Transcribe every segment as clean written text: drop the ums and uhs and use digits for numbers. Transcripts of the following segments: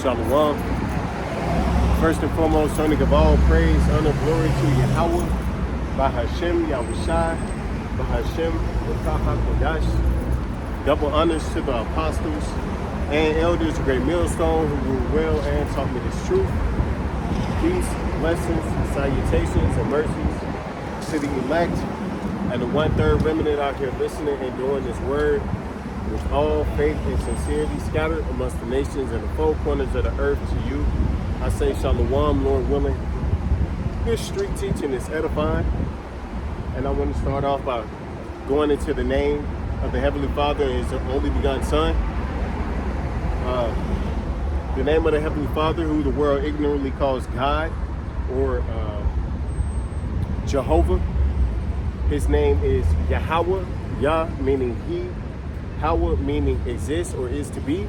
Shalom. First and foremost, I want to give all praise, honor, glory to Yahweh, Bahashem, Yahushai, Bahashem, Wakaha Kodash. Double honors to the apostles and elders, a great millstone who ruled well and taught me this truth. Peace, blessings, salutations, and mercies to the elect and the 1/3 remnant out here listening and doing this word with all faith and sincerity scattered amongst the nations and the four corners of the earth to you. I say Shalom, Lord willing. This street teaching is edifying. And I want to start off by going into the name of the Heavenly Father and His only begotten Son. The name of the Heavenly Father, who the world ignorantly calls God or Jehovah. His name is Yahweh, Yah meaning He, Hawa meaning exists or is to be.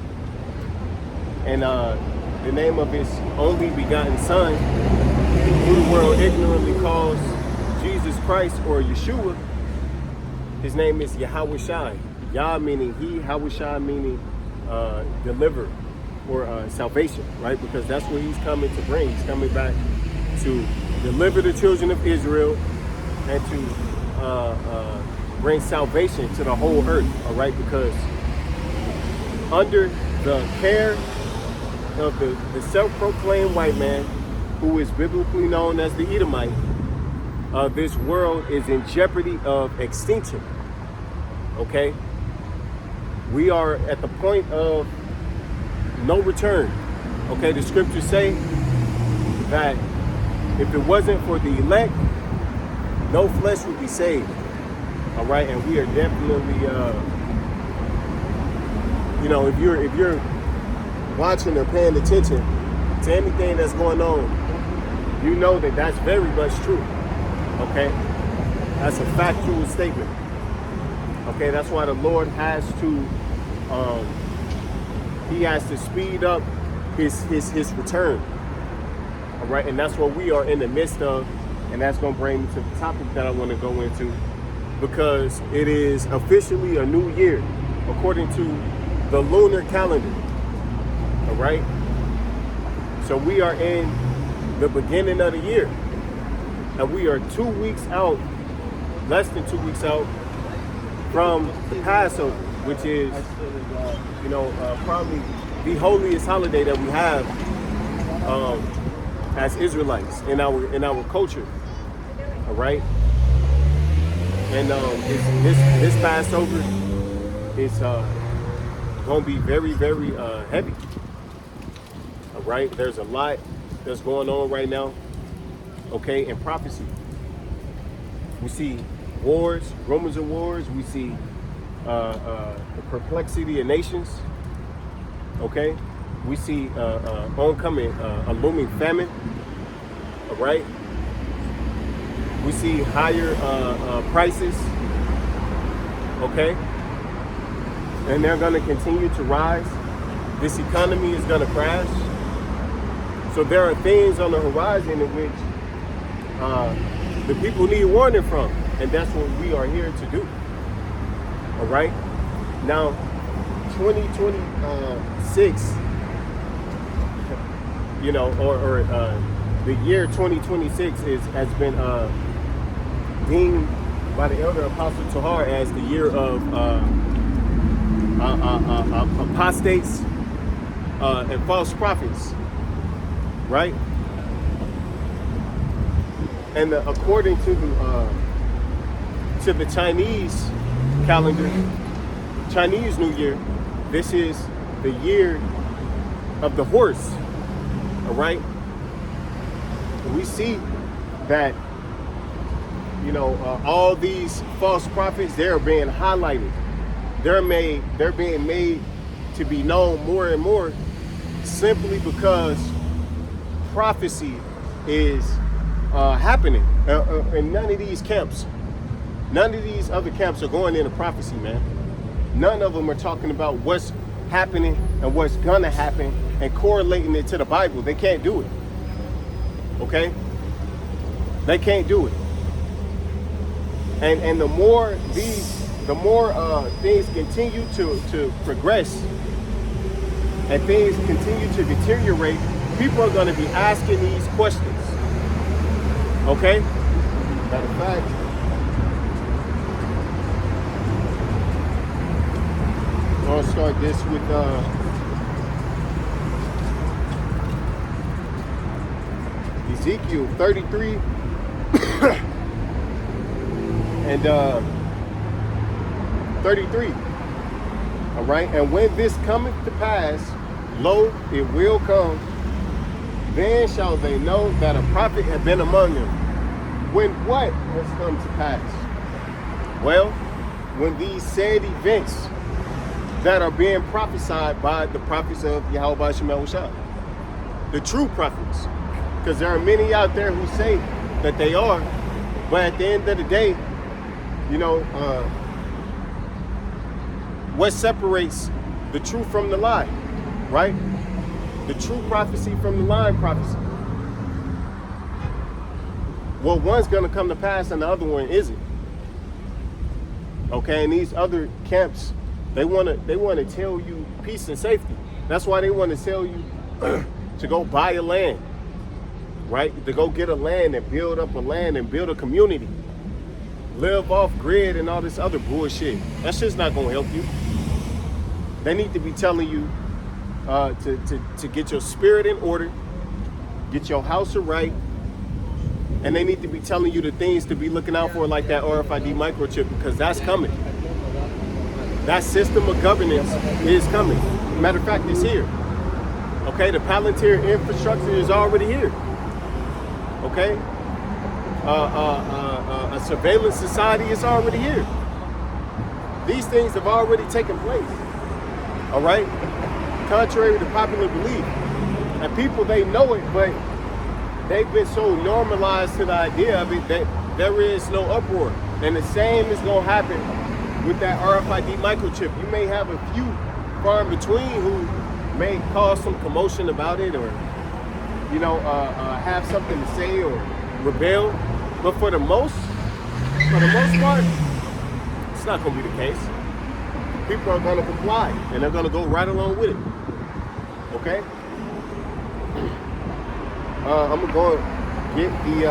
And the name of His only begotten Son, who the world ignorantly calls Jesus Christ or Yeshua, His name is Yahweh Shai. Yah meaning He, Hawashai meaning deliver or salvation, right? Because that's what He's coming to bring. He's coming back to deliver the children of Israel and to bring salvation to the whole earth, all right? Because under the care of the self-proclaimed white man, who is biblically known as the Edomite, this world is in jeopardy of extinction, okay? We are at the point of no return, okay? The scriptures say that if it wasn't for the elect, no flesh would be saved. All right, and we are definitely, if you're watching or paying attention to anything that's going on, you know that that's very much true. Okay, that's a factual statement. Okay, that's why the Lord has to, He has to speed up his return. All right, and that's what we are in the midst of, and that's going to bring me to the topic that I want to go into. Because it is officially a new year, according to the lunar calendar, all right? So we are in the beginning of the year, and we are 2 weeks out, less than 2 weeks out, from the Passover, which is, probably the holiest holiday that we have as Israelites in our culture, all right? And this Passover is going to be very, very heavy. All right, there's a lot that's going on right now. Okay, in prophecy, we see wars, rumors of wars. We see the perplexity of nations. Okay, we see oncoming, a looming famine. All right. We see higher prices, okay? And they're gonna continue to rise. This economy is gonna crash. So there are things on the horizon in which the people need warning from. And that's what we are here to do, all right? Now, 2026, the year 2026 has been deemed by the elder Apostle Tahar as the year of apostates and false prophets, right? And according to the Chinese calendar, Chinese New Year, this is the year of the horse, all right? We see that all these false prophets, they're being highlighted. They're being made to be known more and more simply because prophecy is happening. And none of these other camps are going into prophecy, man. None of them are talking about what's happening and what's gonna happen and correlating it to the Bible. They can't do it. Okay? They can't do it. And the more things continue to progress, and things continue to deteriorate, people are going to be asking these questions. Okay? Matter of fact, I'm going to start this with Ezekiel 33 and 33. All right, and when this cometh to pass, lo, it will come. Then shall they know that a prophet had been among them. When what has come to pass? Well, when these said events that are being prophesied by the prophets of Yahweh Shemel Shah, the true prophets, because there are many out there who say that they are, but at the end of the day, you know, what separates the truth from the lie, right? The true prophecy from the lying prophecy. Well, one's going to come to pass and the other one isn't. Okay, and these other camps, they want to tell you peace and safety. That's why they want to tell you to go buy a land, right? To go get a land and build up a land and build a community. Live off grid and all this other bullshit. That shit's not going to help you. They need to be telling you to get your spirit in order, get your house right, and they need to be telling you the things to be looking out for, like that RFID microchip, because that's coming. That system of governance is coming. Matter of fact, it's here. Okay, the Palantir infrastructure is already here. Okay, a surveillance society is already here. These things have already taken place. All right, contrary to popular belief, and people, they know it, but they've been so normalized to the idea of it that there is no uproar. And the same is going to happen with that RFID microchip. You may have a few far in between who may cause some commotion about it, or you know, have something to say or rebel, but for the most part, it's not going to be the case. People are going to comply, and they're going to go right along with it. Okay? I'm going to go get the,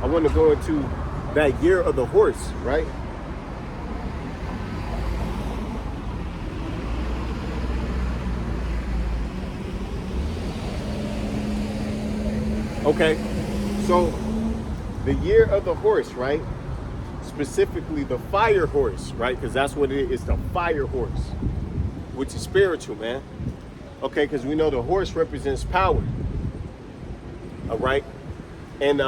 I want to go into that year of the horse, right? Okay, so the year of the horse, right? Specifically the fire horse, right? Because that's what it is, the fire horse, which is spiritual, man. Okay, because we know the horse represents power. All right, and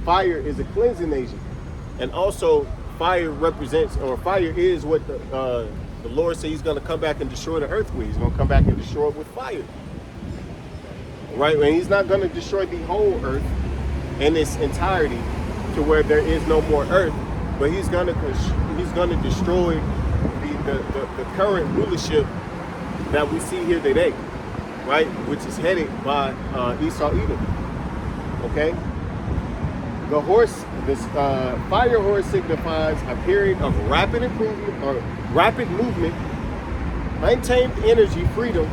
fire is a cleansing agent, and also fire represents, or fire is what the Lord said He's going to come back and destroy the earth with. He's going to come back and destroy it with fire. Right, and He's not going to destroy the whole earth in its entirety to where there is no more earth, but He's going to destroy the current rulership that we see here today, right? Which is headed by Esau Edom. Okay, the horse, this fire horse signifies a period of rapid improvement or rapid movement, untamed energy, freedom,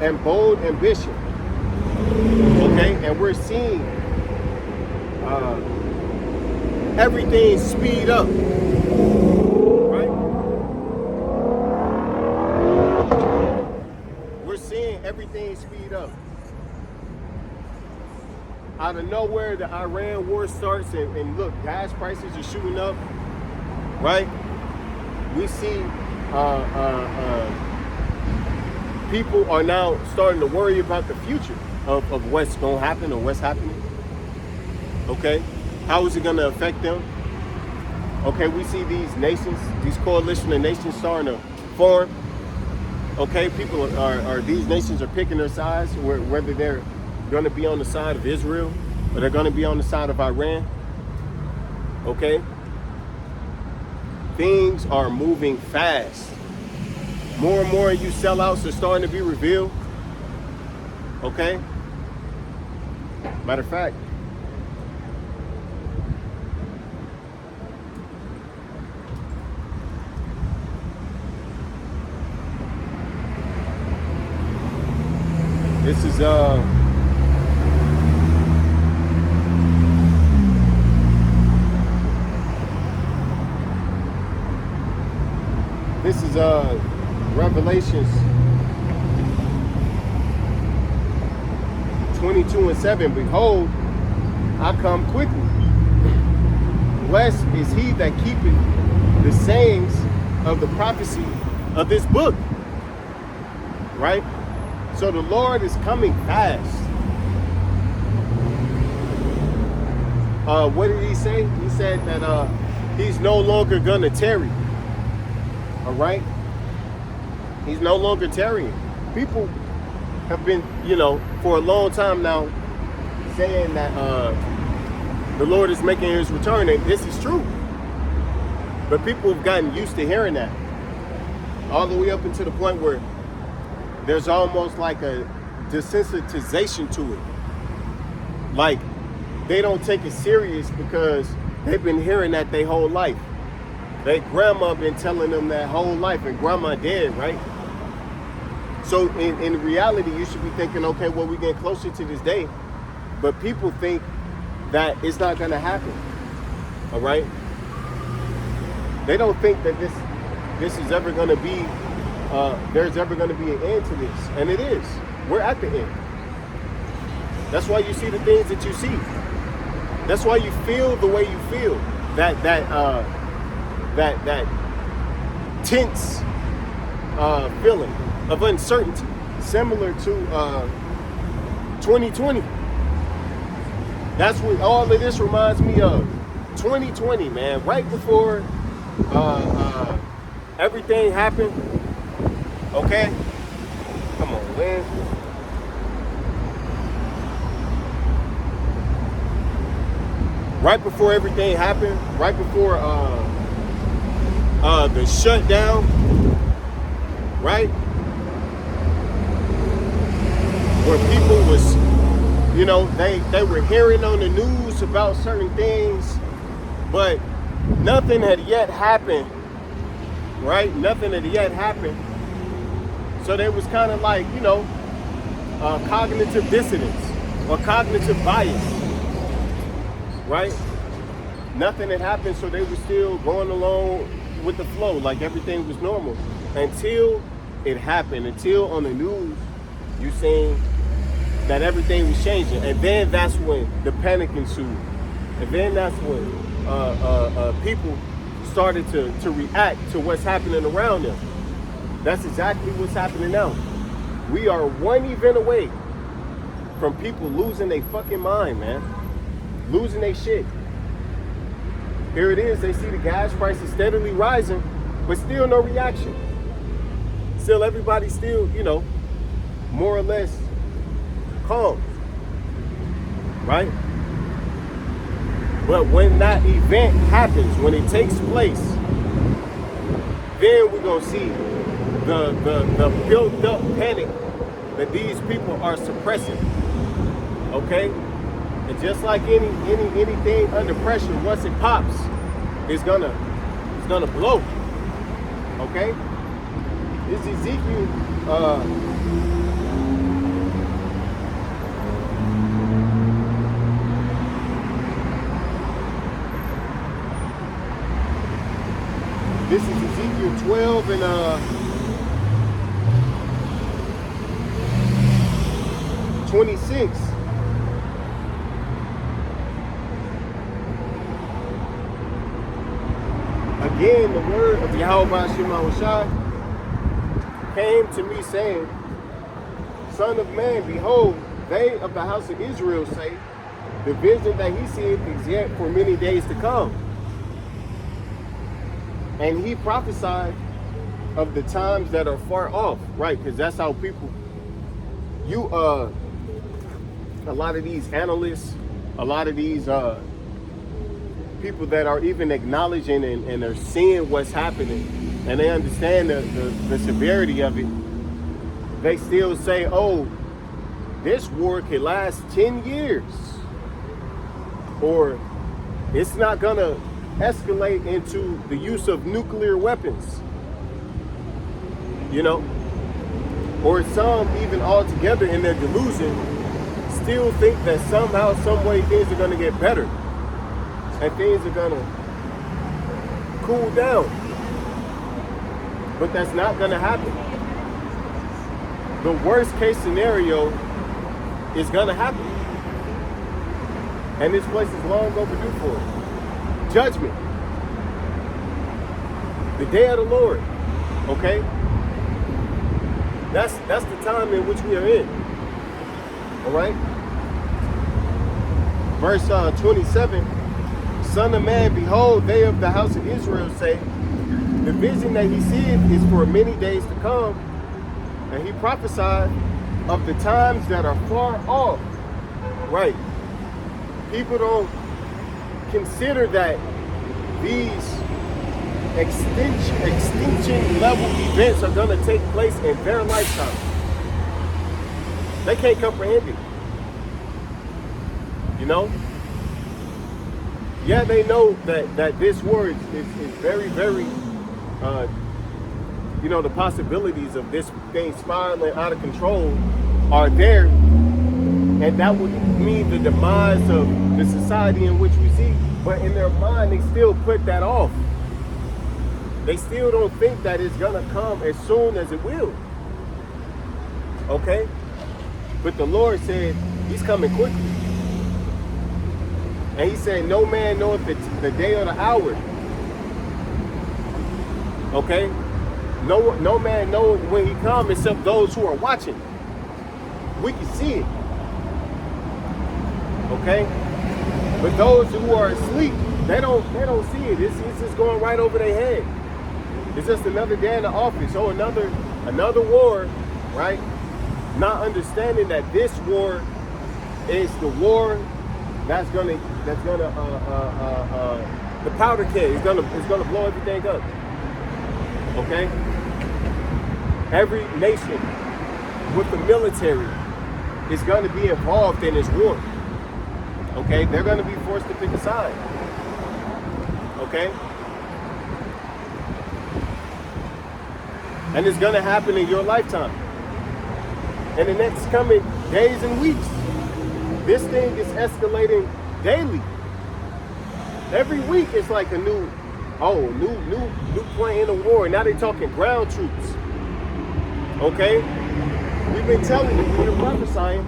and bold ambition. Okay, and we're seeing everything speed up, right? We're seeing everything speed up. Out of nowhere, the Iran war starts, and look, gas prices are shooting up, right? We see people are now starting to worry about the future of what's going to happen or what's happening. Okay, how is it going to affect them? Okay, we see these nations, these coalition of nations starting to form. Okay, people are these nations are picking their sides, whether they're going to be on the side of Israel or they're going to be on the side of Iran. Okay, things are moving fast. More and more you sellouts are starting to be revealed. Okay, matter of fact, This is Revelations 22:7. Behold, I come quickly. Blessed is he that keepeth the sayings of the prophecy of this book. Right? So the Lord is coming fast. What did he say? He said that he's no longer gonna tarry. All right? He's no longer tarrying. People have been, for a long time now saying that the Lord is making his return, and this is true. But people have gotten used to hearing that. All the way up until the point where there's almost like a desensitization to it. Like, they don't take it serious because they've been hearing that their whole life. Their grandma been telling them that whole life, and grandma dead, right? So in reality, you should be thinking, okay, well, we're getting closer to this day. But people think that it's not going to happen. All right? They don't think that this is ever going to be, there's ever going to be an end to this. And it is. We're at the end. That's why you see the things that you see. That's why you feel the way you feel. That tense feeling of uncertainty, similar to 2020. That's what all of this reminds me of. 2020, man. Right before everything happened. Okay? Come on, man. Right before everything happened, right before the shutdown, right? Where people was, they were hearing on the news about certain things, but nothing had yet happened, right? Nothing had yet happened. So there was kind of like, cognitive dissonance or cognitive bias, right? Nothing had happened, so they were still going along with the flow, like everything was normal. Until it happened, until on the news, you seen that everything was changing. And then that's when the panic ensued. And then that's when people started to react to what's happening around them. That's exactly what's happening now. We are one event away from people losing their fucking mind, man. Losing their shit. Here it is, they see the gas prices steadily rising, but still no reaction. Still everybody still, more or less calm. Right? But when that event happens, when it takes place, then we're gonna see the built up panic that these people are suppressing. Okay? And just like anything under pressure, once it pops, it's gonna blow. Okay? This Ezekiel this is Ezekiel 12 and 26. Again, the word of Yahweh Shemawashai came to me saying, Son of man, behold, they of the house of Israel say, the vision that he seeth is yet for many days to come. And he prophesied of the times that are far off, right? Because that's how people, a lot of these analysts, a lot of these people that are even acknowledging and are seeing what's happening, and they understand the severity of it, they still say, oh, this war could last 10 years. Or it's not gonna escalate into the use of nuclear weapons. or some even altogether in their delusion, still think that somehow, some way things are going to get better and things are going to cool down. But that's not going to happen. The worst case scenario is going to happen. And this place is long overdue for it. Judgment. The day of the Lord. Okay? That's the time in which we are in. Alright? Verse 27. Son of man, behold, they of the house of Israel say, the vision that he seeth is for many days to come. And he prophesied of the times that are far off. Right. People don't consider that these extinction level events are going to take place in their lifetime. They can't comprehend it. You know? Yeah, they know that this word is very, very, the possibilities of this thing spiraling out of control are there. And that would mean the demise of the society in which we see. But in their mind, they still put that off. They still don't think that it's going to come as soon as it will. Okay? But the Lord said he's coming quickly. And he said, no man knoweth the day or the hour. Okay? No man knows when he comes except those who are watching. We can see it. Okay? But those who are asleep, they don't see it. It's just going right over their head. It's just another day in the office. Oh, another war, right? Not understanding that this war is the war that's gonna the powder keg is gonna blow everything up. Okay? Every nation with the military is gonna be involved in this war. Okay? They're gonna be forced to pick a side. Okay? And it's gonna happen in your lifetime. In the next coming days and weeks. This thing is escalating daily. Every week it's like a new point in the war. Now they're talking ground troops. Okay? We've been telling you, we've been prophesying,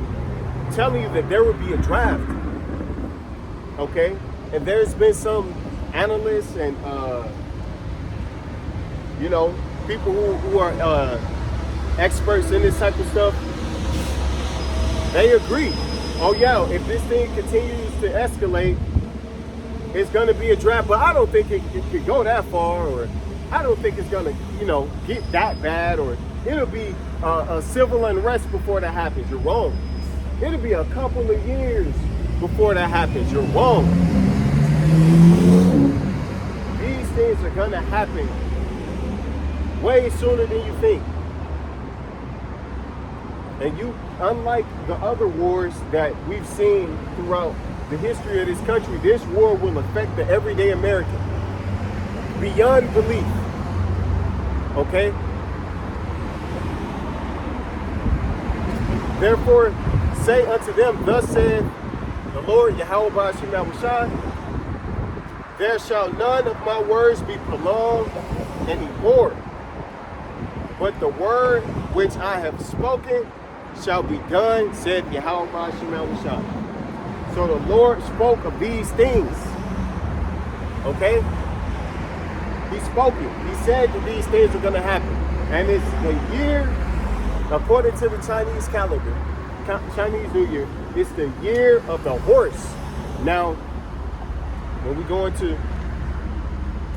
telling you that there would be a draft. Okay? And there's been some analysts and people who are experts in this type of stuff. They agree. Oh yeah, if this thing continues to escalate, it's going to be a draft. But I don't think it could go that far, or I don't think it's going to, get that bad, or it'll be a civil unrest before that happens. You're wrong. It'll be a couple of years before that happens. You're wrong. These things are going to happen way sooner than you think. And unlike the other wars that we've seen throughout the history of this country, this war will affect the everyday American beyond belief. Okay? Therefore, say unto them, thus saith the Lord, Yahweh Ba'ashim Yahushua, there shall none of my words be prolonged anymore, but the word which I have spoken shall be done, said Yahweh Ba'ashim Yahushua. So the Lord spoke of these things. Okay? He spoke it. He said that these things are going to happen. And it's the year, according to the Chinese calendar, Chinese New Year, it's the year of the horse. Now, when we go into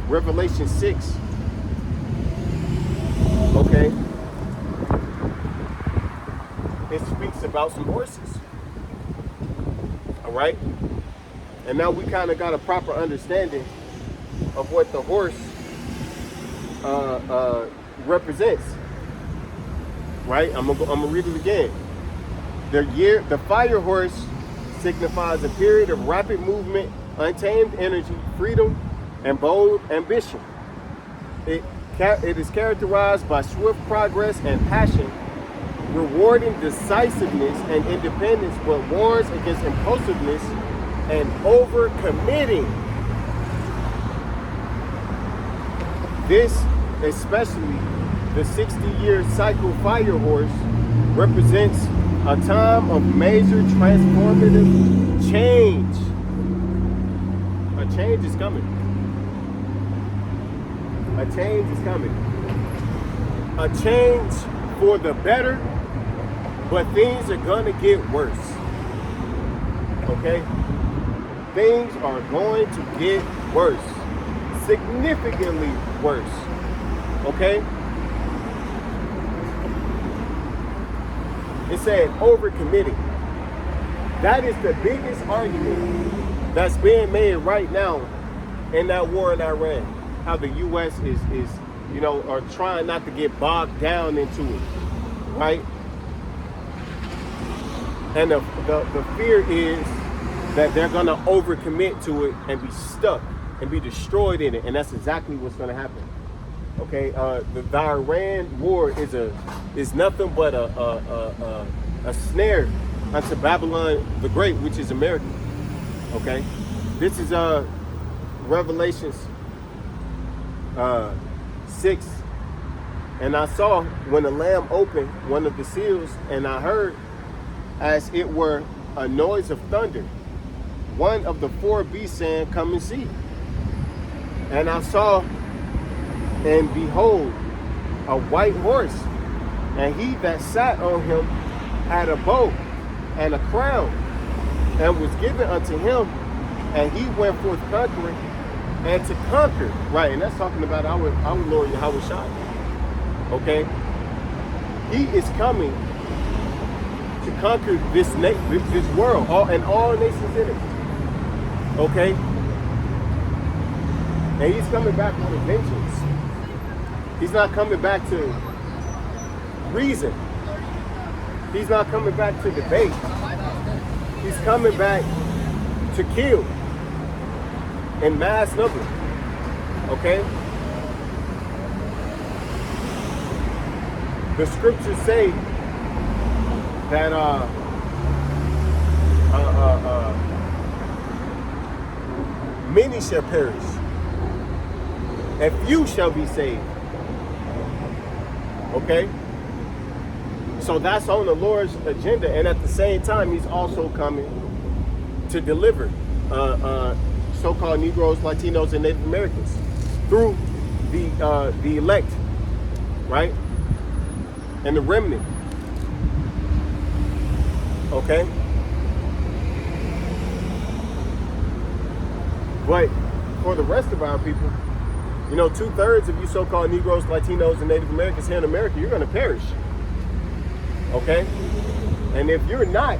Revelation 6, okay, it speaks about some horses. All right? And now we kind of got a proper understanding of what the horse represents. Right? I'm gonna read it again. The fire horse signifies a period of rapid movement, untamed energy, freedom, and bold ambition. It is characterized by swift progress and passion rewarding decisiveness and independence, but warns against impulsiveness and overcommitting. This, especially the 60-year cycle fire horse, represents a time of major transformative change. A change is coming. A change is coming. A change for the better, but things are gonna get worse. Okay? Things are going to get worse. Significantly worse. Okay? It said overcommitting. That is the biggest argument that's being made right now in that war in Iran. How the U.S. is are trying not to get bogged down into it, right? And the fear is that they're gonna overcommit to it and be stuck and be destroyed in it, and that's exactly what's gonna happen. Okay, the Iran war is nothing but a snare unto Babylon the Great, which is America. Okay, this is Revelations 6, and I saw when the Lamb opened one of the seals, and I heard as it were a noise of thunder, one of the four beasts saying, "Come and see." And I saw, and behold, a white horse, and he that sat on him had a bow and a crown, and was given unto him, and he went forth conquering and to conquer. Right, and that's talking about our Lord Yahweh Shai. Okay, he is coming to conquer this world, all nations in it. Okay, and he's coming back with a vengeance. He's not coming back to reason. He's not coming back to debate. He's coming back to kill in mass numbers. Okay? The scriptures say that many shall perish, and few shall be saved. Okay? So that's on the Lord's agenda, and at the same time, he's also coming to deliver so-called Negroes, Latinos, and Native Americans through the elect, right? And the remnant. Okay? But for the rest of our people, 2/3 of you so-called Negroes, Latinos, and Native Americans here in America, you're going to perish. Okay? And if you're not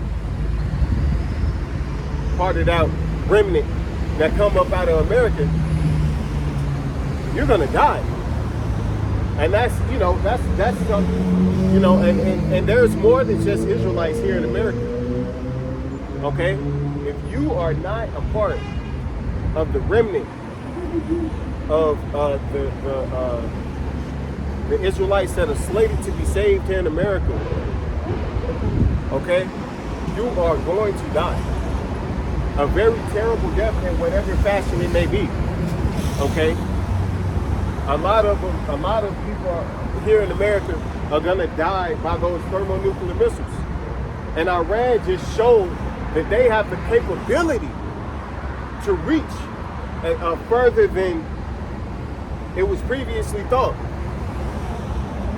part of that remnant that come up out of America, you're going to die. And that's something, and there's more than just Israelites here in America. Okay? If you are not a part of the remnant of the Israelites that are slated to be saved here in America, okay, you are going to die. A very terrible death in whatever fashion it may be. Okay? A lot of people here in America are gonna die by those thermonuclear missiles. And Iran just showed that they have the capability to reach further than it was previously thought.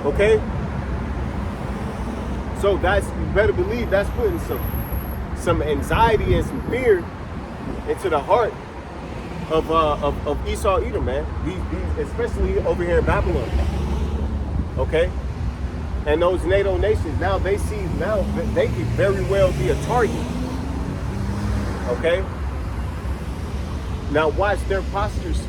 Okay? So you better believe that's putting some anxiety and some fear into the heart of Esau Edom, man. These especially over here in Babylon. Okay? And those NATO nations, now they see now that they could very well be a target. Okay? Now watch their postures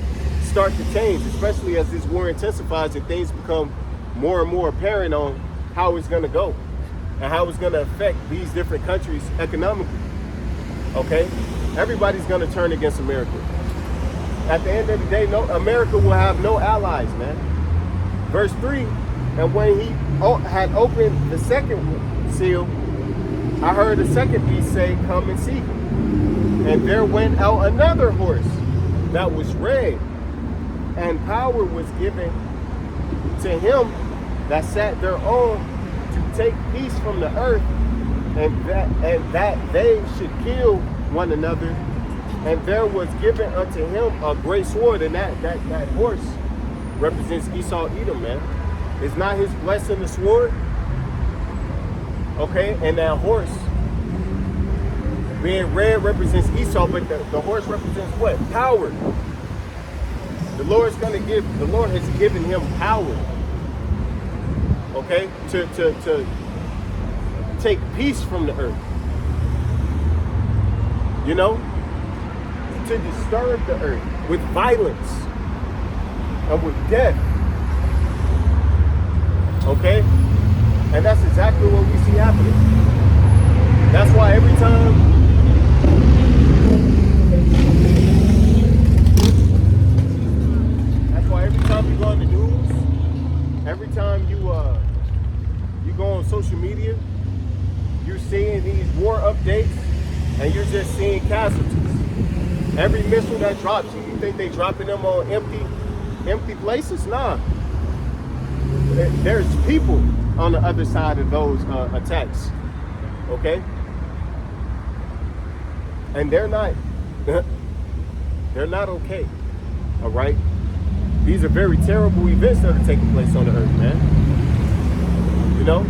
start to change, especially as this war intensifies and things become more and more apparent on how it's going to go and how it's going to affect these different countries economically. Okay? Everybody's going to turn against America. At the end of the day, America will have no allies, man. Verse 3, and when he had opened the second seal, I heard the second beast say, "Come and see." And there went out another horse that was red, and power was given to him that sat thereon to take peace from the earth, and that they should kill one another. And there was given unto him a great sword, and that horse represents Esau Edom, man. Is not his blessing the sword? Okay, and that horse being red represents Esau, but the horse represents what? Power. The Lord has given him power. Okay, to take peace from the earth. You know, to disturb the earth with violence and with death. Okay, and that's exactly what we see happening. That's why every time you go on the news, every time you go on social media, you're seeing these war updates, and you're just seeing casualties. Every missile that drops, you think they dropping them on empty places? Nah. There's people on the other side of those attacks. Okay? And they're not okay. All right? These are very terrible events that are taking place on the earth, man. You know?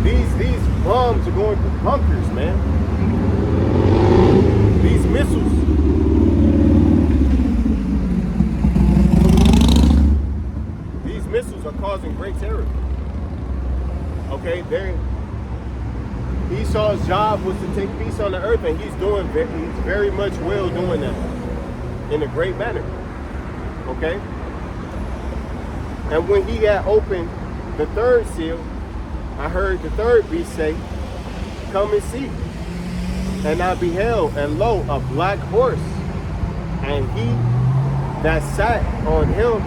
These bombs are going through bunkers, man. These missiles. These missiles are causing great terror. Okay, Esau's job was to take peace on the earth, and he's very much well doing that in a great manner. Okay? And when he had opened the third seal, I heard the third beast say, "Come and see." And I beheld, and lo, a black horse, and he that sat on him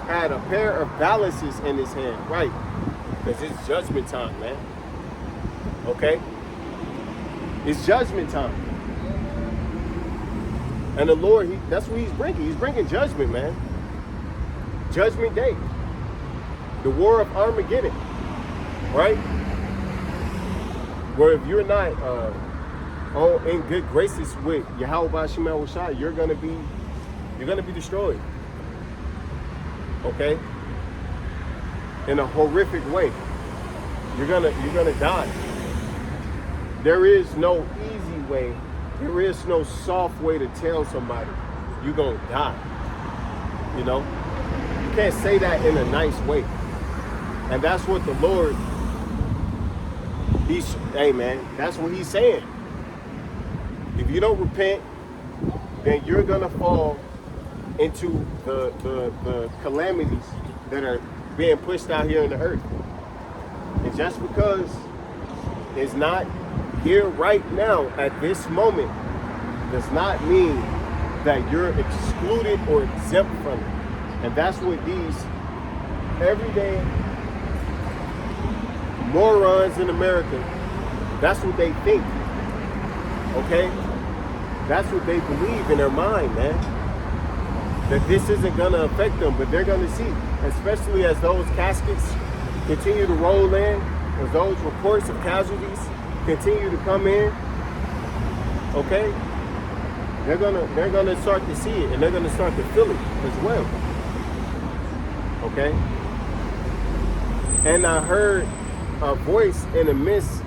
had a pair of balances in his hand. Right, because it's judgment time, man. Okay? It's judgment time. And the Lord, that's what he's bringing. He's bringing judgment, man. Judgment day. The war of Armageddon. Right? Where if you're not in good graces with Yahweh Shema Shai, you're gonna be destroyed. Okay? In a horrific way. You're gonna die. There is no easy way. There is no soft way to tell somebody you're gonna die. You know? You can't say that in a nice way. And that's what the Lord, hey man, that's what he's saying. If you don't repent, then you're gonna fall into the calamities that are being pushed out here in the earth. And just because it's not here right now at this moment does not mean that you're excluded or exempt from it. And that's what these everyday morons in America, that's what they think. Okay? That's what they believe in their mind, man. That this isn't gonna affect them, but they're gonna see, especially as those caskets continue to roll in, as those reports of casualties continue to come in. Okay? They're gonna start to see it, and they're gonna start to feel it as well. Okay? And I heard a voice in the midst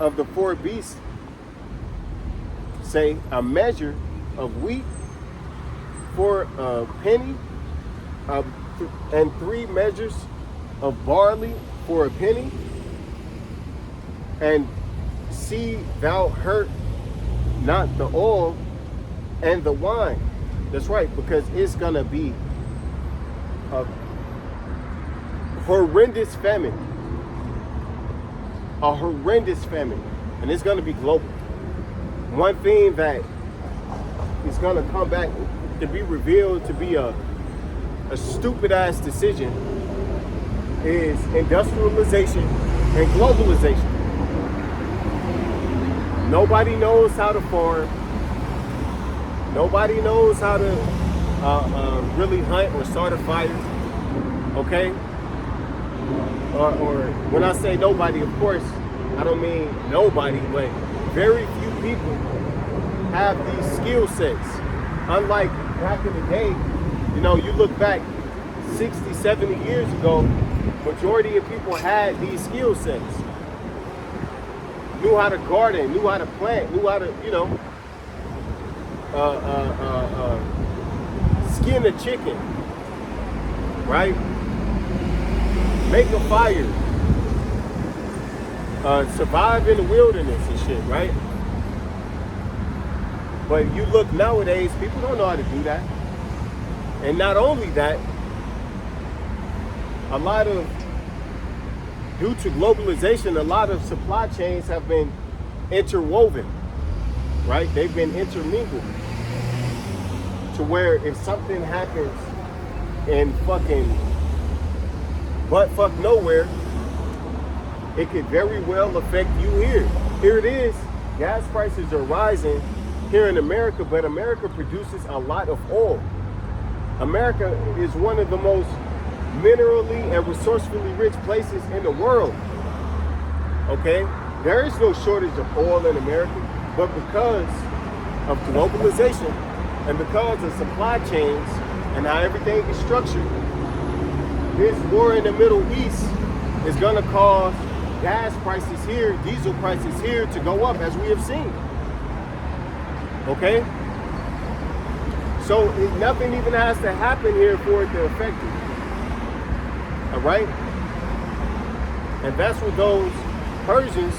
of the four beasts say, "A measure of wheat for a penny, and 3 measures of barley for a penny, and see thou hurt not the oil and the wine." That's right, because it's gonna be a horrendous famine. A horrendous famine. And it's gonna be global. One thing that is gonna come back to be revealed to be a stupid ass decision is industrialization and globalization. Nobody knows how to farm. Nobody knows how to really hunt or start a fire. Okay? Or when I say nobody, of course, I don't mean nobody, but very few people have these skill sets. Unlike back in the day, you look back 60, 70 years ago, majority of people had these skill sets. Knew how to garden, knew how to plant, knew how to, skin a chicken, right? Make a fire, survive in the wilderness and shit, right? But you look nowadays, people don't know how to do that. And not only that, due to globalization, a lot of supply chains have been interwoven, right? They've been intermingled to where if something happens in fucking buttfuck nowhere, it could very well affect you here. Here it is, gas prices are rising here in America, but America produces a lot of oil. America is one of the most minerally and resourcefully rich places in the world. Okay? There is no shortage of oil in America, but because of globalization and because of supply chains and how everything is structured, this war in the Middle East is going to cause gas prices here, diesel prices here to go up, as we have seen. Okay? So nothing even has to happen here for it to affect it. All right? And that's what those Persians,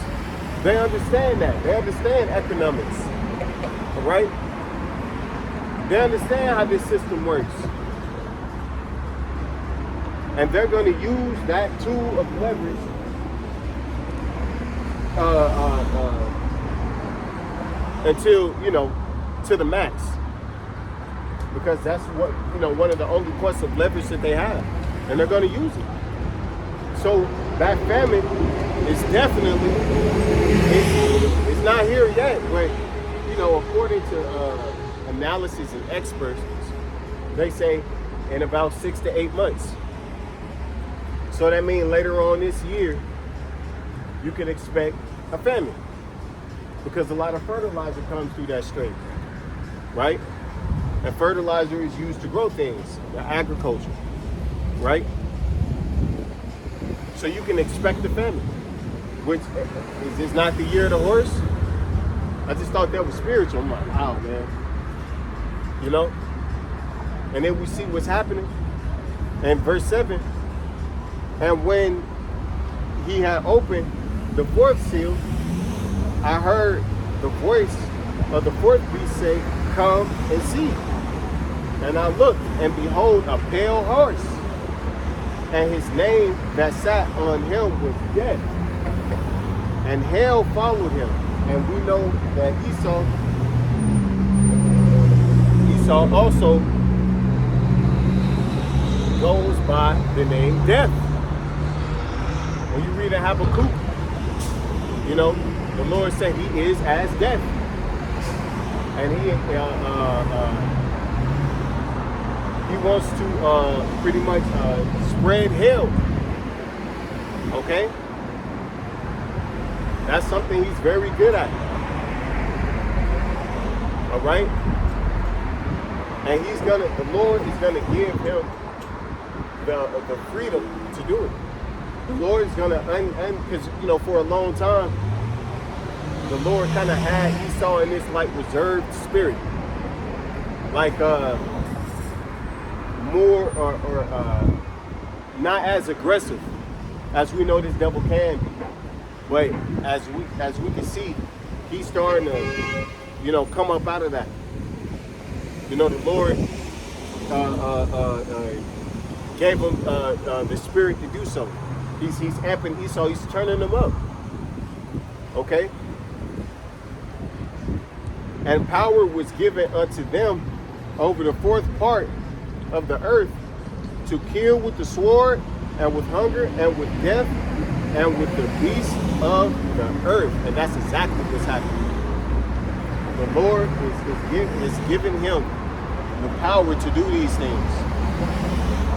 they understand that. They understand economics. All right? They understand how this system works. And they're going to use that tool of leverage until, to the max. Because that's what, one of the only points of leverage that they have. And they're going to use it. So that famine is definitely, it's not here yet, but, according to analysis and experts, they say in about 6 to 8 months. So that means later on this year, you can expect a famine because a lot of fertilizer comes through that strait, right? And fertilizer is used to grow things, agriculture, right? So you can expect a famine, which is this not the year of the horse? I just thought that was spiritual. I'm like, wow, man. And then we see what's happening. And verse 7, and when he had opened the fourth seal, I heard the voice of the fourth beast say, come and see. And I looked, and behold, a pale horse. And his name that sat on him was Death. And hell followed him. And we know that Esau also goes by the name Death. When you read in Habakkuk, the Lord said he is as death. And he wants to pretty much spread hell. Okay? That's something he's very good at. All right? And the Lord is gonna give him the freedom to do it. The Lord is gonna, because for a long time, the Lord kind of had Esau in this like reserved spirit, like more or not as aggressive as we know this devil can be. But as we can see, he's starting to, come up out of that. The Lord gave him the spirit to do so. He's amping Esau. He's turning him up. Okay. And power was given unto them over the fourth part of the earth to kill with the sword and with hunger, and with death, and with the beasts of the earth. And that's exactly what's happening. The Lord is giving him the power to do these things.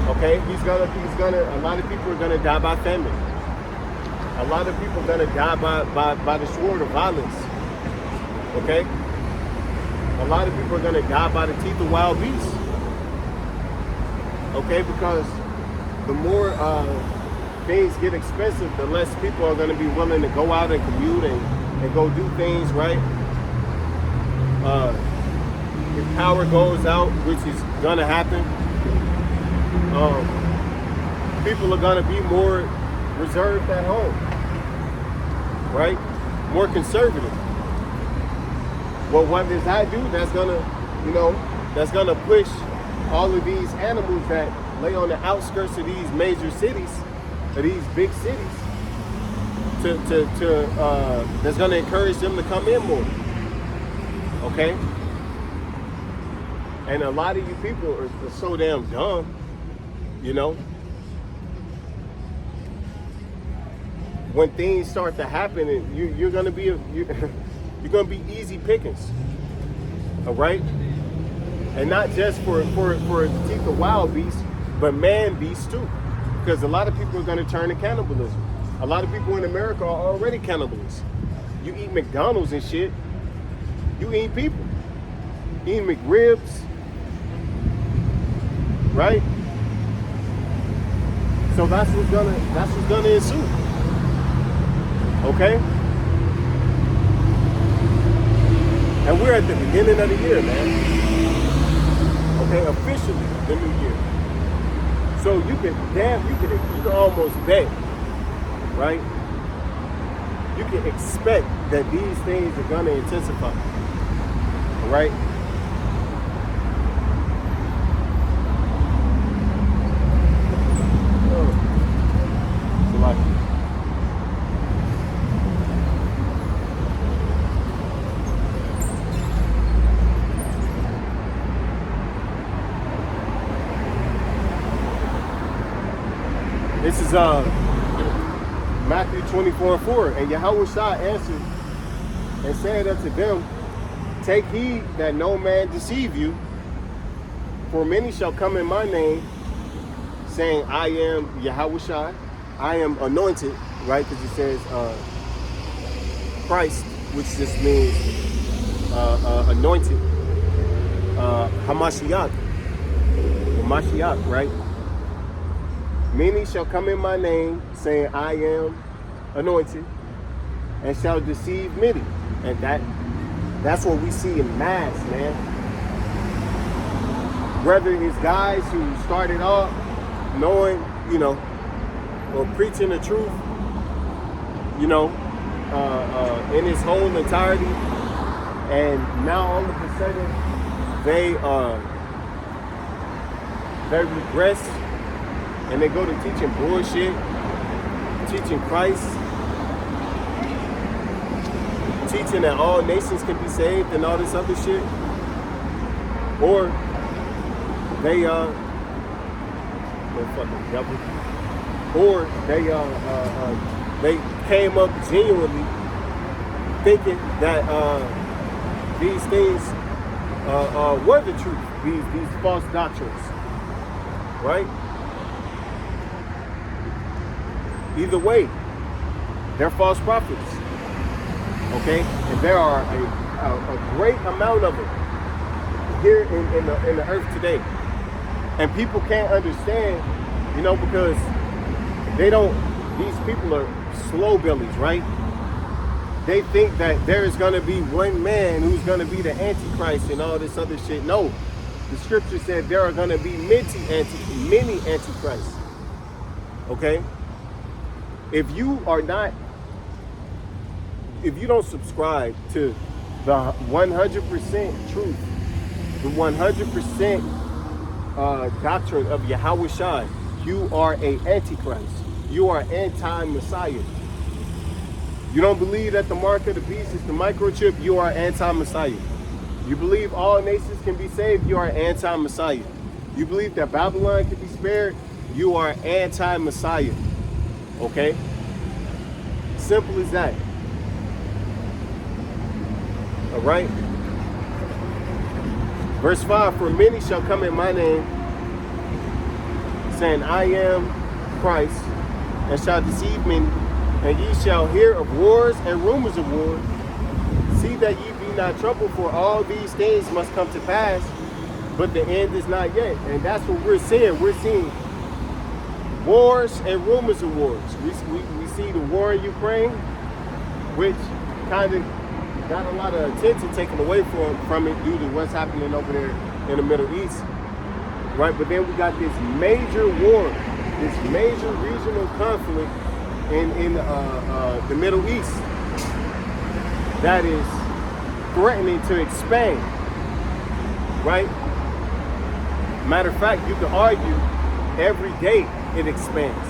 Okay, a lot of people are gonna die by famine. A lot of people are gonna die by the sword of violence. Okay? A lot of people are gonna die by the teeth of wild beasts. Okay, because the more things get expensive, the less people are gonna be willing to go out and commute and go do things, right? If power goes out, which is gonna happen, people are gonna be more reserved at home, right? More conservative. Well, what does that do? That's gonna push all of these animals that lay on the outskirts of these major cities, of these big cities, that's gonna encourage them to come in more. Okay? And a lot of you people are so damn dumb, you know? When things start to happen, and you're gonna be you're gonna be easy pickings. All right? And not just for the teeth of wild beasts, but man beasts too. Because a lot of people are gonna turn to cannibalism. A lot of people in America are already cannibals. You eat McDonald's and shit, you eat people. Eating McRibs, right? So that's what's gonna ensue. Okay? And we're at the beginning of the year, man. Okay, officially the new year. So you can almost bet, right? You can expect that these things are gonna intensify. All right? This is Matthew 24:4. And Yahushua answered and said unto them, take heed that no man deceive you, for many shall come in my name, saying, I am Yahushua, I am anointed, right? Because it says Christ, which just means anointed, Hamashiach, right? Many shall come in my name, saying, I am anointed, and shall deceive many. And that's what we see in mass, man. Whether it's guys who started off knowing, or preaching the truth, in its whole entirety, and now all of a sudden they regress and they go to teaching bullshit, teaching Christ, teaching that all nations can be saved and all this other shit, or they fucking devil, or they came up genuinely thinking that these things were the truth, these false doctrines, right? Either way, they're false prophets. Okay, and there are a great amount of them here in the earth today, and people can't understand, because these people are slow bellies, right? They think that there is going to be one man who's going to be the Antichrist and all this other shit. No, the scripture said there are going to be many Antichrists. Okay, if you don't subscribe to the 100% truth, the 100% doctrine of Yahushua, you are an Antichrist. You are anti-Messiah. You don't believe that the mark of the beast is the microchip, you are anti-Messiah. You believe all nations can be saved, you are anti-Messiah. You believe that Babylon can be spared, you are anti-Messiah. Okay? Simple as that. All right? Verse 5, for many shall come in my name, saying, I am Christ, and shall deceive many. And ye shall hear of wars and rumors of wars. See that ye be not troubled, for all these things must come to pass, but the end is not yet. And that's what we're seeing. We're seeing wars and rumors of wars. We see the war in Ukraine, which kind of got a lot of attention taken away from it due to what's happening over there in the Middle East. Right? But then we got this major war, this major regional conflict in the Middle East that is threatening to expand. Right? Matter of fact, you could argue every day it expands.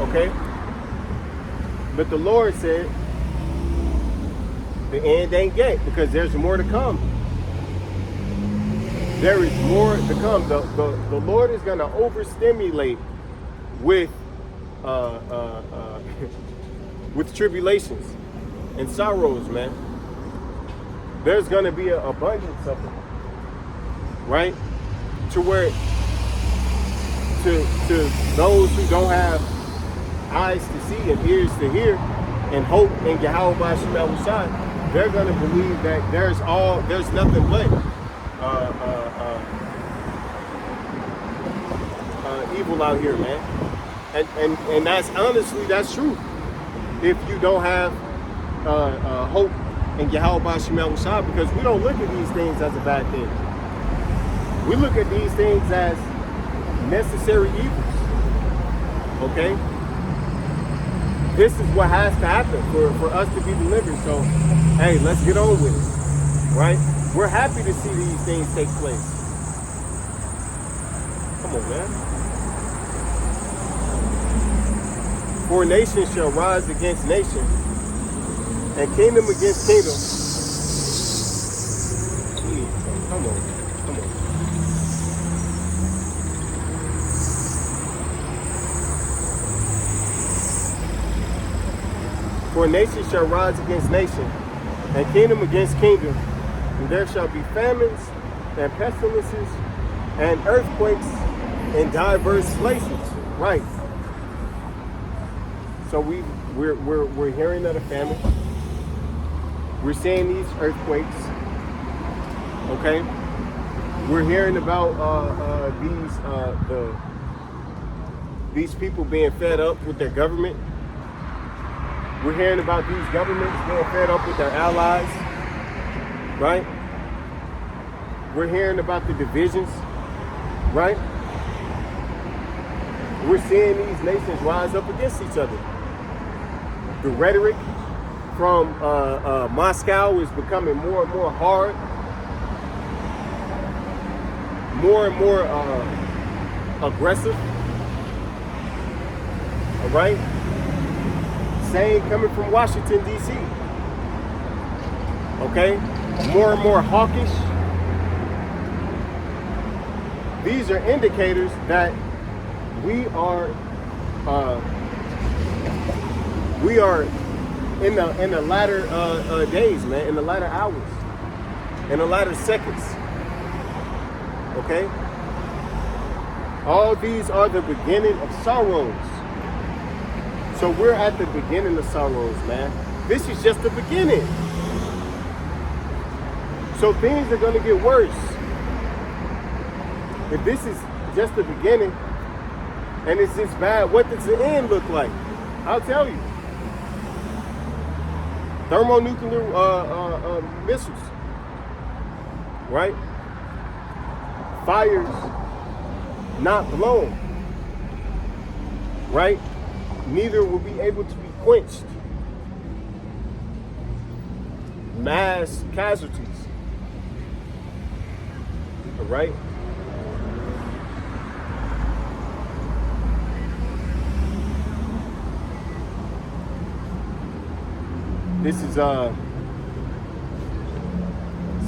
Okay? But the Lord said the end ain't yet, because there's more to come. There is more to come. The Lord is going to overstimulate with with tribulations and sorrows, man. There's going to be an abundance of them, right? To where to those who don't have eyes to see and ears to hear and hope in Yahweh B'Shem Shai, they're going to believe that there's nothing but evil out here, man. And that's honestly, that's true. If you don't have hope in Yahweh B'Shem Shai, because we don't look at these things as a bad thing. We look at these things as necessary evils. Okay? This is what has to happen for us to be delivered. So, hey, let's get on with it. Right? We're happy to see these things take place. Come on, man. For nation shall rise against nation, and kingdom against kingdom. Come on. For nation shall rise against nation, and kingdom against kingdom, and there shall be famines and pestilences and earthquakes in diverse places. Right. So we're hearing of the famine. We're seeing these earthquakes. Okay. We're hearing about these people being fed up with their government. We're hearing about these governments being fed up with their allies, right? We're hearing about the divisions, right? We're seeing these nations rise up against each other. The rhetoric from Moscow is becoming more and more hard, more and more aggressive, all right? Same coming from Washington, D.C. Okay? More and more hawkish. These are indicators that we are in the latter days, man, in the latter hours, in the latter seconds. Okay? All these are the beginning of sorrows. So we're at the beginning of sorrows, man. This is just the beginning. So things are going to get worse. If this is just the beginning and it's this bad, what does the end look like? I'll tell you. Thermonuclear missiles, right? Fires not blown, right? Neither will be able to be quenched. Mass casualties. All right? This is 2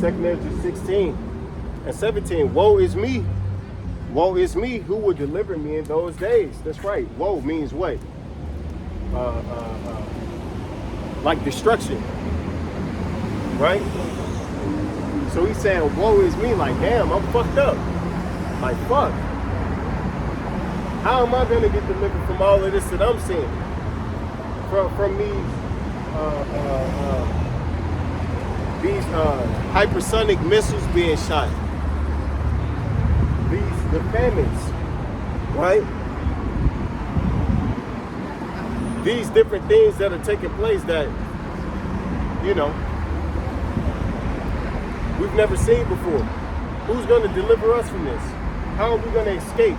Ezra 16 and 17. Woe is me, Woe is me, who will deliver me in those days? That's right. Woe means what? Like destruction, right? So he's saying, woe is me, like, damn, I'm fucked up. Like, fuck. How am I gonna get delivered from all of this that I'm seeing? From these hypersonic missiles being shot. The famines, right? These different things that are taking place that, you know, we've never seen before. Who's going to deliver us from this? How are we going to escape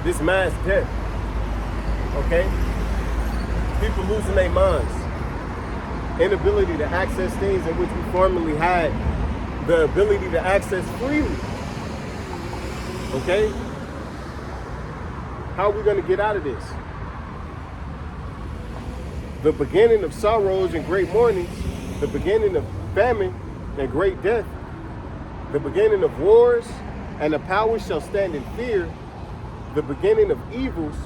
this mass death? Okay? People losing their minds. Inability to access things in which we formerly had the ability to access freely. Okay? How are we going to get out of this? The beginning of sorrows and great mournings, the beginning of famine and great death, the beginning of wars, and the powers shall stand in fear, the beginning of evils.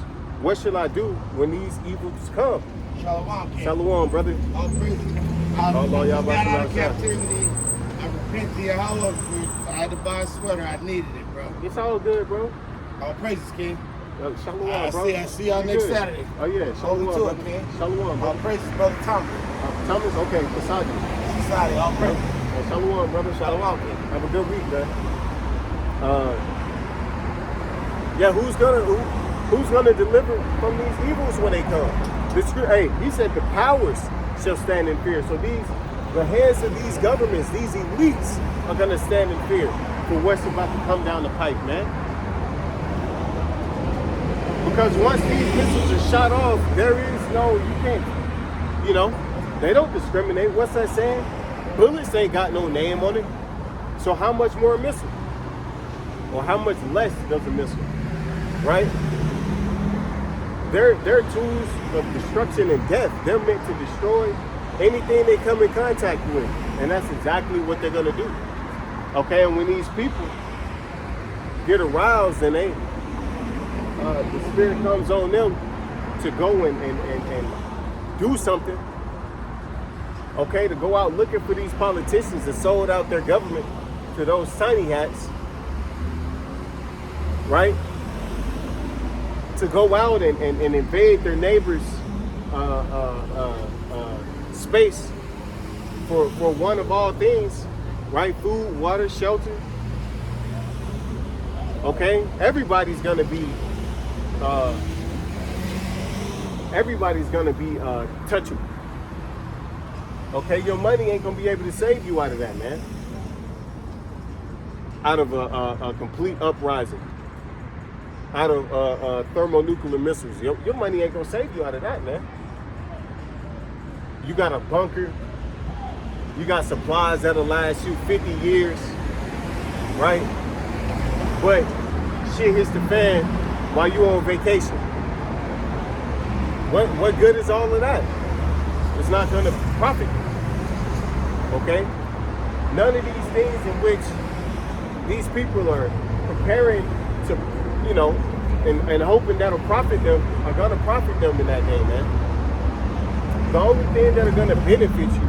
What shall I do when these evils come? Shalom, King. Shalom, brother. All praises. Allah, y'all got out of about captivity. I repent to Yahweh. I had to buy a sweater. I needed it, bro. It's all good, bro. All praises, King. Shalom, bro. I see y'all next Saturday. Oh, yeah. Shalom, Hold brother. to it, King. Shalom, bro. All praises, Brother Thomas. Thomas, okay. Kasadi. Society, all praises. Shalom, brother. Shalom. Have a good week, man. Yeah, who's gonna deliver from these evils when they come? Hey, he said the powers shall stand in fear. So the heads of these governments, these elites, are gonna stand in fear for what's about to come down the pipe, man. Because once these missiles are shot off, there is no, you can't, you know, they don't discriminate. What's that saying? Bullets ain't got no name on it. So how much more a missile? Or how much less does a missile? Right? They're tools of destruction and death. They're meant to destroy anything they come in contact with. And that's exactly what they're gonna do. Okay, and when these people get aroused and the spirit comes on them to go and do something, okay, to go out looking for these politicians that sold out their government to those tiny hats, right? To go out and invade their neighbor's space for one of all things, right? Food, water, shelter. Okay, everybody's gonna be touchable. Okay, your money ain't gonna be able to save you out of that, man. Out of a complete uprising. Out of thermonuclear missiles. Your money ain't gonna save you out of that, man. You got a bunker. You got supplies that'll last you 50 years, right? But shit hits the fan while you on vacation. What good is all of that? It's not gonna profit you, okay? None of these things in which these people are preparing to, you know, and hoping that'll profit them, are gonna profit them in that day, man. The only thing that are gonna benefit you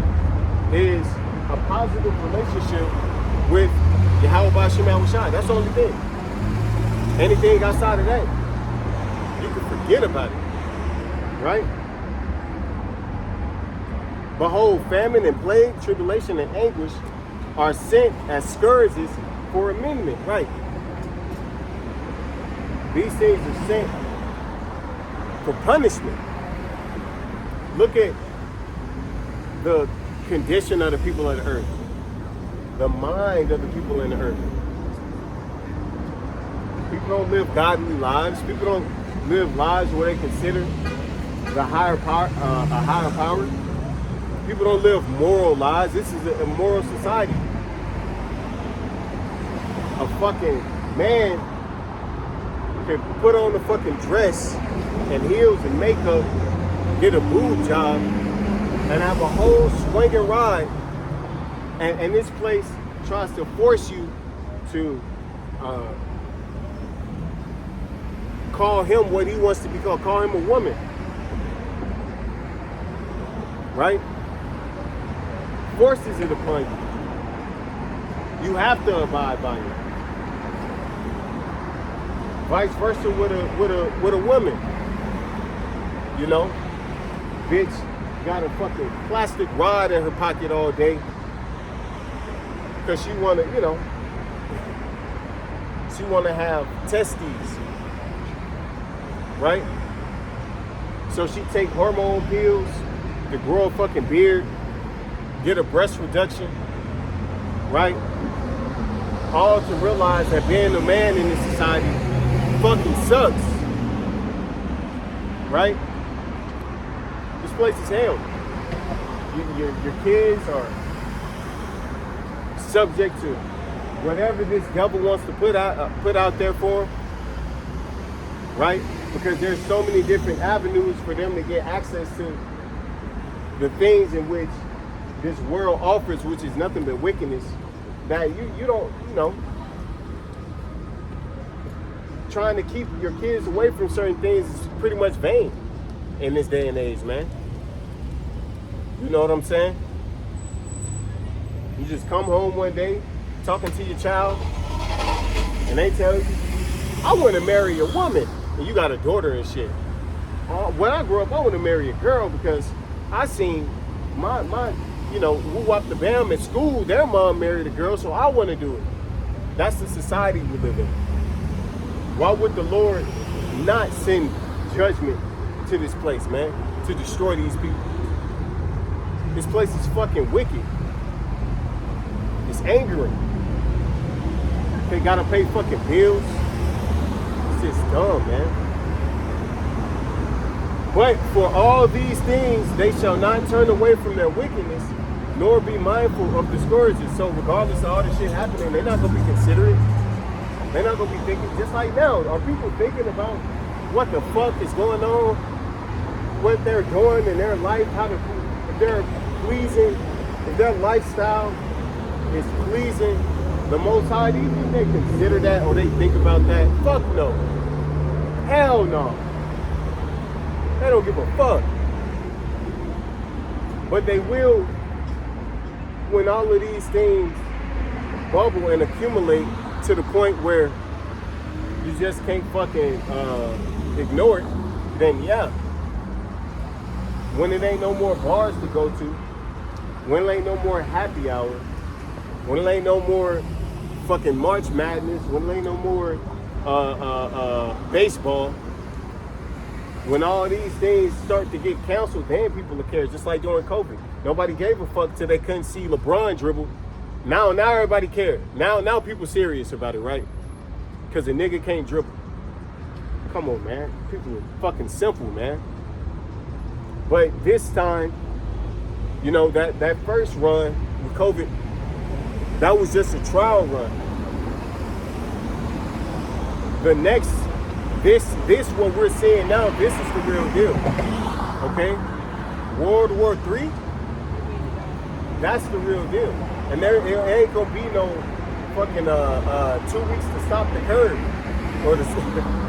is a positive relationship with Yahweh Sherman. That's the only thing. Anything outside of that, you can forget about it, right? Behold, famine and plague, tribulation and anguish are sent as scourges for amendment, right? These things are sent for punishment. Look at the condition of the people of the earth, the mind of the people in the earth. People don't live godly lives. People don't live lives where they consider the higher power, a higher power. People don't live moral lives. This is a immoral society. A fucking man can put on a fucking dress and heels and makeup, get a boob job, and have a whole swinging ride. And this place tries to force you to call him what he wants to be called. Call him a woman. Right? Forces it upon you. You have to abide by it. Vice versa with a woman. You know? Bitch got a fucking plastic rod in her pocket all day. Because she wanna, you know, she wanna have testes. Right? So she take hormone pills to grow a fucking beard, get a breast reduction, right? All to realize that being a man in this society fucking sucks, right? This place is hell. Your kids are subject to whatever this devil wants to put out there for them, right? Because there's so many different avenues for them to get access to the things in which this world offers, which is nothing but wickedness, that you don't, you know, trying to keep your kids away from certain things is pretty much vain in this day and age, man. You know what I'm saying? You just come home one day, talking to your child, and they tell you, I want to marry a woman, and you got a daughter and shit. When I grew up, I want to marry a girl because I seen my you know, woo-wop the bam at school, their mom married a girl, so I want to do it. That's the society we live in. Why would the Lord not send judgment to this place, man, to destroy these people? This place is fucking wicked. It's angering. They gotta pay fucking bills. It's just dumb, man. But for all these things, they shall not turn away from their wickedness, nor be mindful of the scourges. So regardless of all this shit happening, they're not going to be considerate. They're not going to be thinking, just like now, are people thinking about what the fuck is going on, what they're doing in their life, how to, if they're pleasing, if their lifestyle is pleasing the Most High? Do you think they consider that or they think about that? Fuck no. Hell no. They don't give a fuck. But they will when all of these things bubble and accumulate to the point where you just can't fucking ignore it, then yeah. When it ain't no more bars to go to, when it ain't no more happy hour, when it ain't no more fucking March Madness, when it ain't no more baseball, when all these things start to get canceled, then people will care. Just like during COVID, nobody gave a fuck till they couldn't see LeBron dribble. Now everybody cares. Now people serious about it, right? Because a nigga can't dribble. Come on, man. People are fucking simple, man. But this time, you know, that first run with COVID, that was just a trial run. The next, this what we're seeing now, this is the real deal. Okay? World War III, that's the real deal. And there ain't gonna be no fucking 2 weeks to stop the curve. Or the,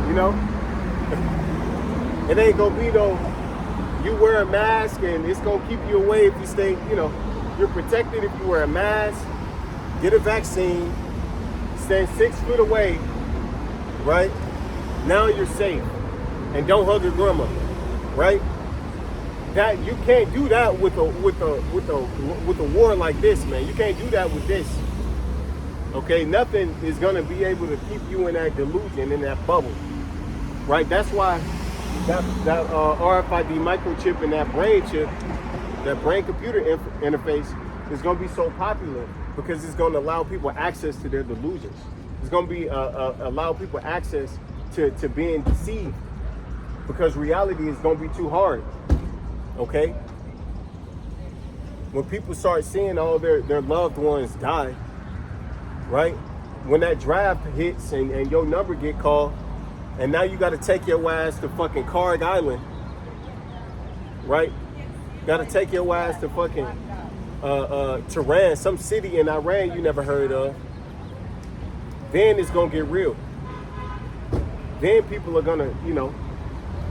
you know? It ain't gonna be no, you wear a mask and it's gonna keep you away if you stay, you know, you're protected if you wear a mask, get a vaccine, stay 6 foot away, right? Now you're safe. And don't hug your grandma, right? That you can't do that with a war like this, man. You can't do that with this. Okay, nothing is gonna be able to keep you in that delusion, in that bubble, right? That's why that RFID microchip and that brain chip, that brain computer interface is gonna be so popular because it's gonna allow people access to their delusions. It's gonna be allow people access to being deceived because reality is gonna be too hard. Okay? When people start seeing all their loved ones die, right? When that draft hits and your number get called, and now you got to take your ass to fucking Card Island, right? Got to take your ass to fucking Tehran, some city in Iran you never heard of. Then it's gonna get real. then people are gonna,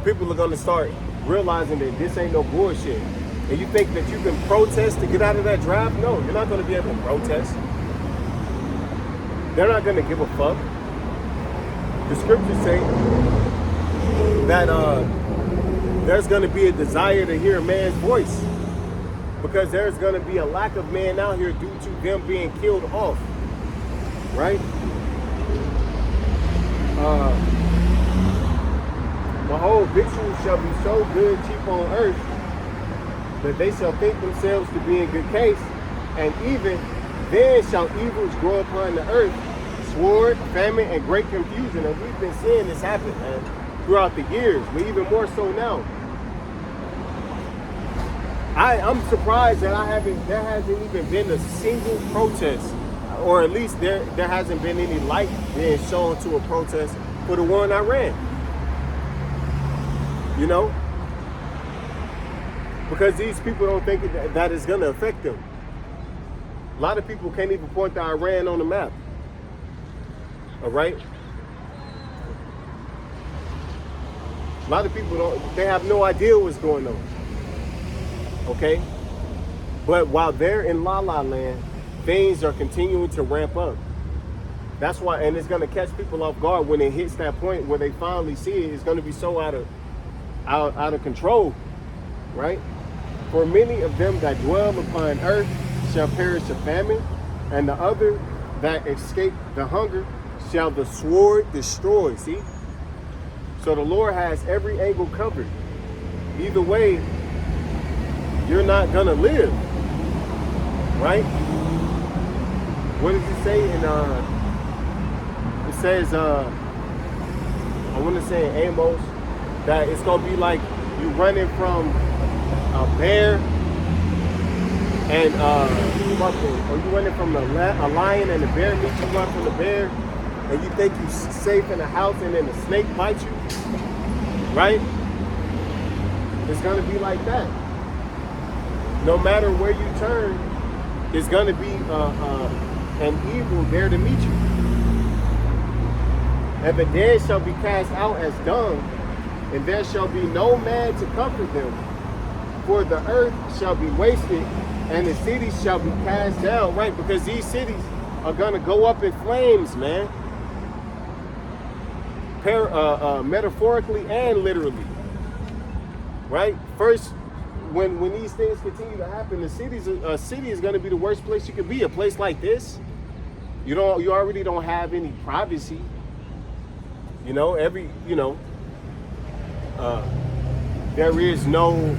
people are gonna start realizing that this ain't no bullshit. And you think that you can protest to get out of that draft? No, you're not gonna be able to protest. They're not gonna give a fuck. The scriptures say that there's gonna be a desire to hear a man's voice, because there's gonna be a lack of men out here due to them being killed off, right? Behold, victuals shall be so good cheap on earth that they shall think themselves to be in good case, and even then shall evils grow upon the earth, sword, famine, and great confusion. And we've been seeing this happen, man, throughout the years, but even more so now. I'm surprised that there hasn't even been a single protest, or at least there hasn't been any light being shown to a protest for the war in Iran. Because these people don't think that it's going to affect them. A lot of people can't even point to Iran on the map. All right? A lot of people they have no idea what's going on. Okay? But while they're in La La Land, things are continuing to ramp up. That's why, and it's going to catch people off guard when it hits that point where they finally see it. It's going to be so out of control, right? For many of them that dwell upon earth shall perish of famine, and the other that escape the hunger shall the sword destroy. See? So the Lord has every angle covered. Either way, you're not gonna live, right? What does it say in it says I want to say in Amos that it's gonna be like you running from a bear and or you running from a lion and the bear meets you, run from the bear, and you think you're safe in the house, and then the snake bites you, right? It's gonna be like that. No matter where you turn, it's gonna be an evil there to meet you. And the dead shall be cast out as dung, and there shall be no man to comfort them. For the earth shall be wasted, and the cities shall be cast down, right? Because these cities are gonna go up in flames, man. Metaphorically and literally, right? First, when these things continue to happen, a city is gonna be the worst place you could be. A place like this, you already don't have any privacy. There is no,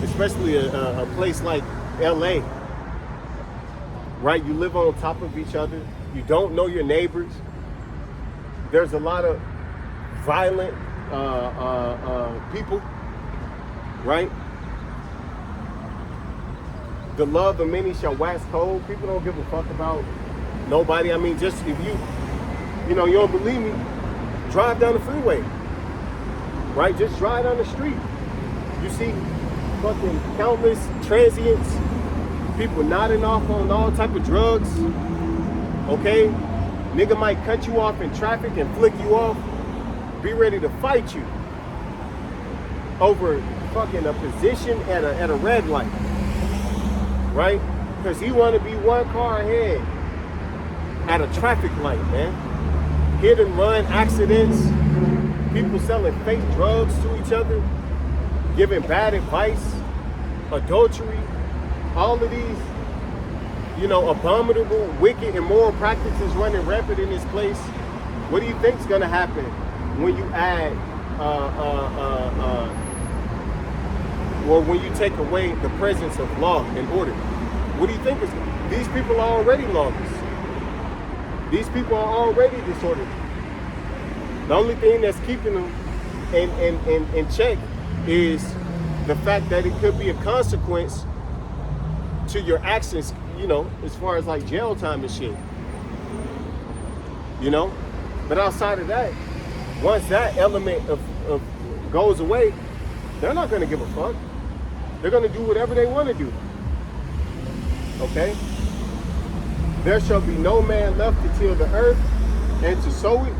especially a place like LA, right? You live on top of each other. You don't know your neighbors. There's a lot of violent people, right? The love of many shall wax cold. People don't give a fuck about nobody. I mean, just if you don't believe me, drive down the freeway, right? Just drive down the street. You see fucking countless transients, people nodding off on all type of drugs, okay? Nigga might cut you off in traffic and flick you off, be ready to fight you over fucking a position at a red light, right? Because he want to be one car ahead at a traffic light, man. Hit and run accidents, people selling fake drugs to each other, giving bad advice, adultery, all of these, abominable, wicked, immoral practices running rampant in this place. What do you think is going to happen when you add, or when you take away the presence of law and order? What do you think is? These people are already lawless. These people are already disorderly. The only thing that's keeping them in check is the fact that it could be a consequence to your actions, as far as like jail time and shit. But outside of that, once that element of goes away, they're not gonna give a fuck. They're gonna do whatever they want to do. Okay? There shall be no man left to till the earth and to sow it,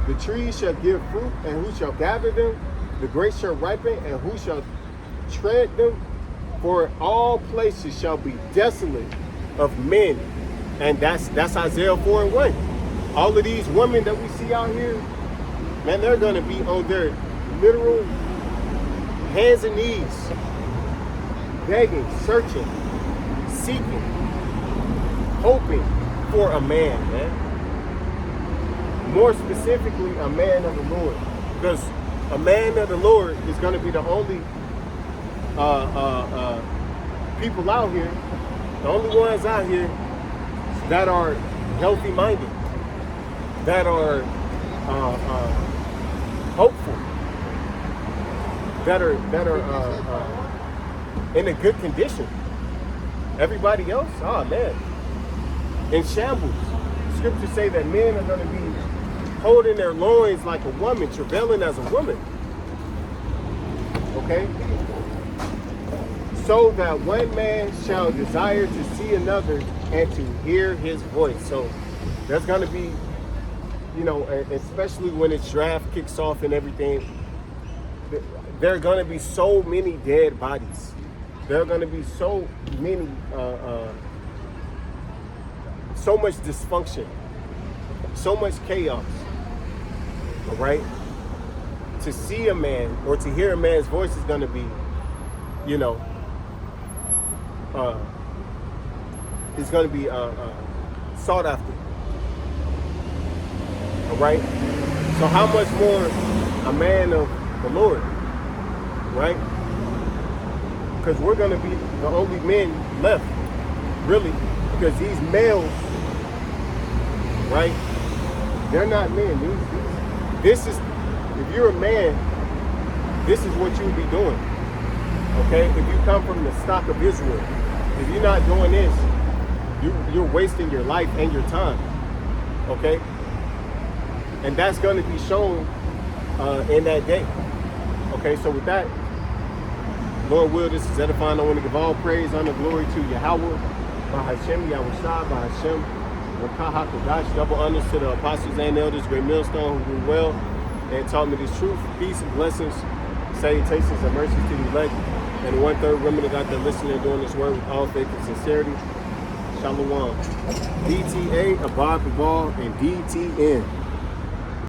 The trees shall give fruit, and who shall gather them? The grapes shall ripen, and who shall tread them? For all places shall be desolate of men. And that's Isaiah 4:1. All of these women that we see out here, man, they're going to be on their literal hands and knees, begging, searching, seeking, hoping for a man, man. More specifically, a man of the Lord. Because a man of the Lord is going to be the only people out here, the only ones out here that are healthy-minded, that are hopeful, that are in a good condition. Everybody else, oh man, in shambles. Scriptures say that men are going to be holding their loins like a woman, travailing as a woman. Okay? So that one man shall desire to see another and to hear his voice. So there's going to be, you know, especially when its draft kicks off and everything, there are going to be so many dead bodies. There are going to be so many, so much dysfunction, so much chaos. All right? To see a man or to hear a man's voice is going to be, you know, is going to be sought after. All right? So how much more a man of the Lord, right? Because we're going to be the only men left, really, because these males, right, they're not men. This is, if you're a man, this is what you'll be doing, okay? If you come from the stock of Israel, if you're not doing this, you're wasting your life and your time, okay? And that's going to be shown in that day. Okay, so with that, Lord will, this is edifying. I want to give all praise, honor, glory to Yahweh, Bahashem, Yahushua, Bahashem, Wakaha, Kodash, double honors to the apostles and elders, great millstone who do well and taught me this truth, peace and blessings, salutations and mercies to the elect, and 1/3 remnant out there listening and doing this word with all faith and sincerity. Shalom. DTA, Abad Babal, and DTN.